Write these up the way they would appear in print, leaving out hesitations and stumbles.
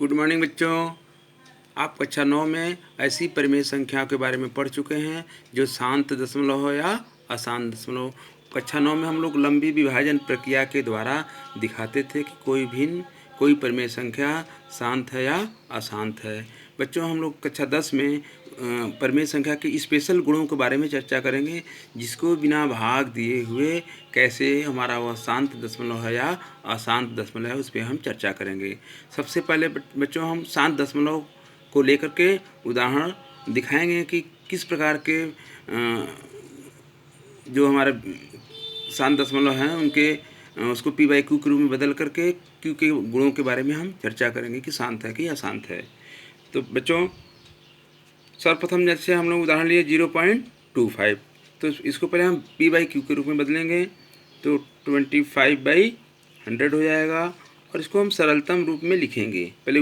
Good morning बच्चों। आप कक्षा 9 में ऐसी परिमेय संख्या के बारे में पढ़ चुके हैं जो शांत दशमलव हो या अशांत दशमलव। कक्षा 9 में हम लोग लंबी विभाजन प्रक्रिया के द्वारा दिखाते थे कि कोई परिमेय संख्या शांत है या अशांत है। बच्चों, हम लोग कक्षा 10 में परिमेय संख्या के स्पेशल गुणों के बारे में चर्चा करेंगे, जिसको बिना भाग दिए हुए कैसे हमारा वह शांत दशमलव है या अशांत दशमलव है, उस पर हम चर्चा करेंगे। सबसे पहले बच्चों, हम शांत दशमलव को लेकर के उदाहरण दिखाएंगे कि किस प्रकार के जो हमारे शांत दशमलव हैं उनके उसको पी बाई क्यू के रूप में बदल करके क्यू के गुणों के बारे में हम चर्चा करेंगे कि शांत है कि अशांत है। तो बच्चों, सर्वप्रथम जैसे हम लोग उदाहरण लिए 0.25, तो इसको पहले हम पी बाई क्यू के रूप में बदलेंगे तो 25/100 हो जाएगा। और इसको हम सरलतम रूप में लिखेंगे। पहले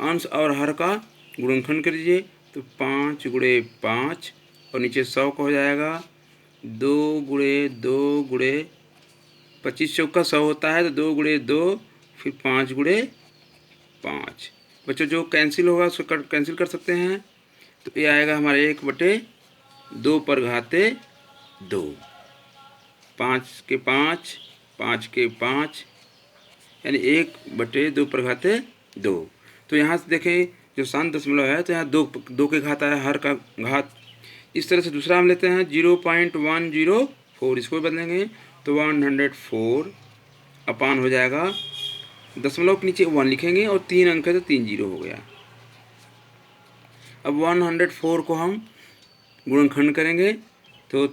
अंश और हर का गुणनखंड कर दीजिए, तो 5 गुणे 5 और नीचे 100 का हो जाएगा 2 गुणे 2 गुणे 25 चौका 100 होता है, तो 2 गुणे 2 फिर 5 गुणे 5। बच्चों, जो कैंसिल होगा उसको कैंसिल कर सकते हैं, तो ये आएगा हमारे 1/2 पर घाते 2, 5 के 5, 5 के 5, यानी 1/2 पर घाते 2। तो यहाँ से देखें, जो शांत दशमलव है तो यहाँ दो के घात आया, हर का घात। इस तरह से दूसरा हम लेते हैं 0.104, इसको बदलेंगे तो 104 अपान हो जाएगा, दशमलव के नीचे 1 लिखेंगे और 3 अंक है तो 3 जीरो हो गया। अब 104 को हम गुणनखंड करेंगे तो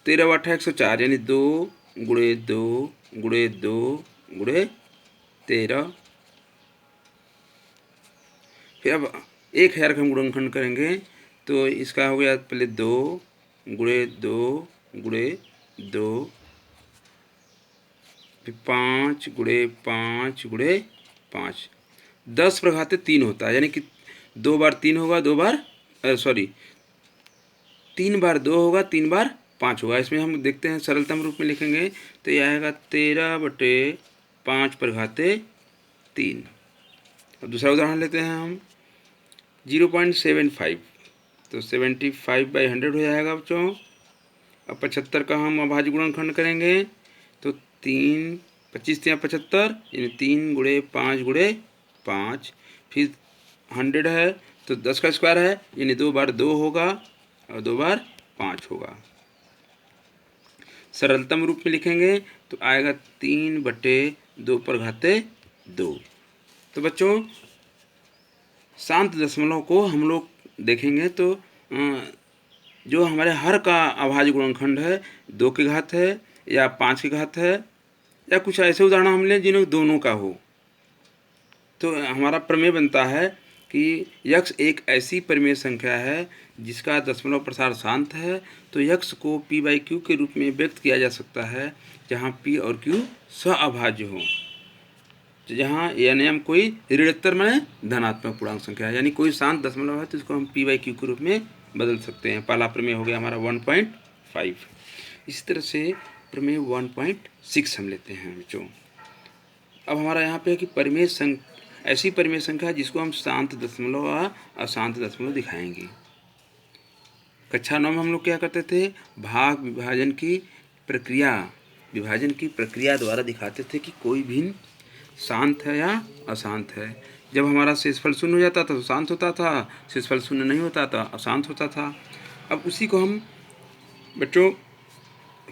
13 × 8 = 104, यानी 2 गुणे 2 गुणे 2 गुणे 13। फिर अब 1000 का हम गुणनखंड करेंगे तो इसका हो गया पहले 2 गुणे 2 गुणे 2, फिर 5 गुणे 5 गुणे 5, 10 पर घाते 3 होता है, यानी कि 2 बार 3 होगा, 3 बार 2 होगा, 3 बार 5 होगा। इसमें हम देखते हैं सरलतम रूप में लिखेंगे तो यह आएगा 13/5 पर घाते 3। अब दूसरा उदाहरण लेते हैं हम 0.75, तो 75/100 हो जाएगा बच्चों। अब 75 का हम अभाज्य गुणनखंड करेंगे तो 3 25 × 75, यानी 3 गुणे 5 गुणे 5, फिर 100 है तो 10 का स्क्वायर है, यानी 2 बार 2 होगा और 2 बार 5 होगा। सरलतम रूप में लिखेंगे तो आएगा 3/2 पर घाते 2। तो बच्चों, शांत दशमलव को हम लोग देखेंगे तो जो हमारे हर का अभाज्य गुणनखंड है 2 के घात है या 5 के घात है, या कुछ ऐसे उदाहरण हम लें जिन्होंने दोनों का हो, तो हमारा प्रमेय बनता है कि यक्ष एक ऐसी परिमेय संख्या है जिसका दशमलव प्रसार शांत है। तो यक्ष को पी बाई क्यू के रूप में व्यक्त किया जा सकता है जहाँ पी और क्यू सअभाज्य हो। जहाँ यानी हम कोई ऋणोत्तर माने धनात्मक पूर्णांक संख्या है, यानी कोई शांत दशमलव है तो इसको हम पी बाई क्यू के रूप में बदल सकते हैं। पहला प्रमेय हो गया हमारा 1.5। इसी तरह से प्रमेय 1.6 हम लेते हैं बच्चों। अब हमारा यहाँ पे है कि ऐसी परिमेय संख्या है जिसको हम शांत दशमलव या अशांत दशमलव दिखाएंगे। कक्षा 9 में हम लोग क्या करते थे, विभाजन की प्रक्रिया द्वारा दिखाते थे कि कोई भिन्न शांत है या अशांत है। जब हमारा शेषफल शून्य हो जाता था तो शांत होता था, शेषफल शून्य नहीं होता था अशांत होता था। अब उसी को हम बच्चों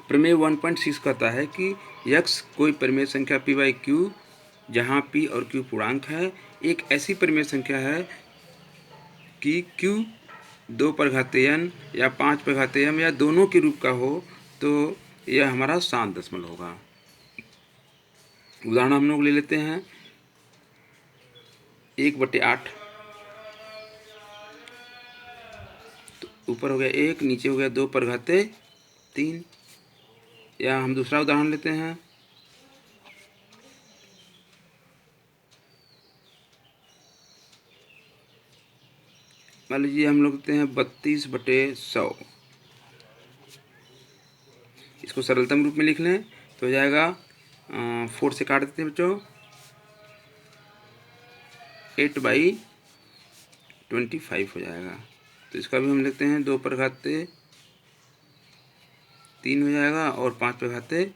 प्रमेय 1.6 कहता है कि यक्ष कोई परिमेय संख्या पी बाई क्यू जहाँ पी और क्यू पूर्णांक है, एक ऐसी परिमेय संख्या है कि क्यू 2 पर घाते n या 5 पर घाते m या दोनों के रूप का हो, तो यह हमारा शांत दशमलव होगा। उदाहरण हम लोग ले लेते हैं 1/8, तो ऊपर हो गया 1, नीचे हो गया 2 पर घाते 3। या हम दूसरा उदाहरण लेते हैं मान लीजिए हम लोग लेते हैं 32/100। इसको सरलतम रूप में लिख लें तो हो जाएगा 4 से काट देते हैं बच्चों, 8/25 हो जाएगा। तो इसका भी हम लिखते हैं 2 पर घाते 3 हो जाएगा और 5 पर घाते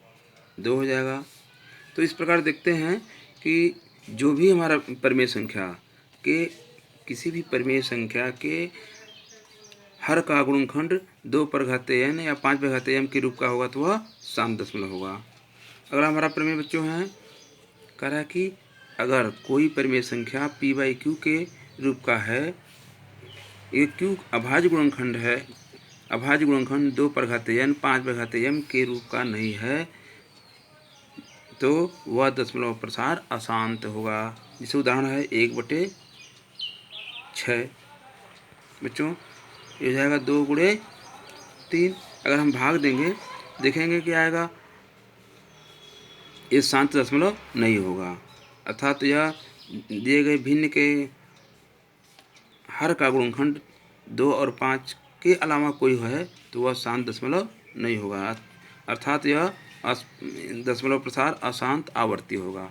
2 हो जाएगा। तो इस प्रकार देखते हैं कि जो भी हमारा परिमेय संख्या के किसी भी परिमेय संख्या के हर का गुणनखंड 2 पर घाते n या 5 पर घाते m के रूप का होगा तो वह शांत दशमलव होगा। अगला हमारा परिमेय बच्चों है कह रहा है कि अगर कोई परिमेय संख्या p/q के रूप का है, एक q अभाज्य गुणनखंड है, अभाज्य गुणनखंड 2 पर घाते n 5 पर घाते m के रूप का नहीं है तो वह दशमलव प्रसार अशांत होगा। जिसे उदाहरण है 1/6। बच्चों ये हो जाएगा 2 × 3। अगर हम भाग देंगे देखेंगे कि आएगा ये शांत दशमलव नहीं होगा, अर्थात यह दिए गए भिन्न के हर का गुणनखंड 2 और 5 के अलावा कोई है तो वह शांत दशमलव नहीं होगा, अर्थात यह दशमलव प्रसार अशांत आवर्ती होगा।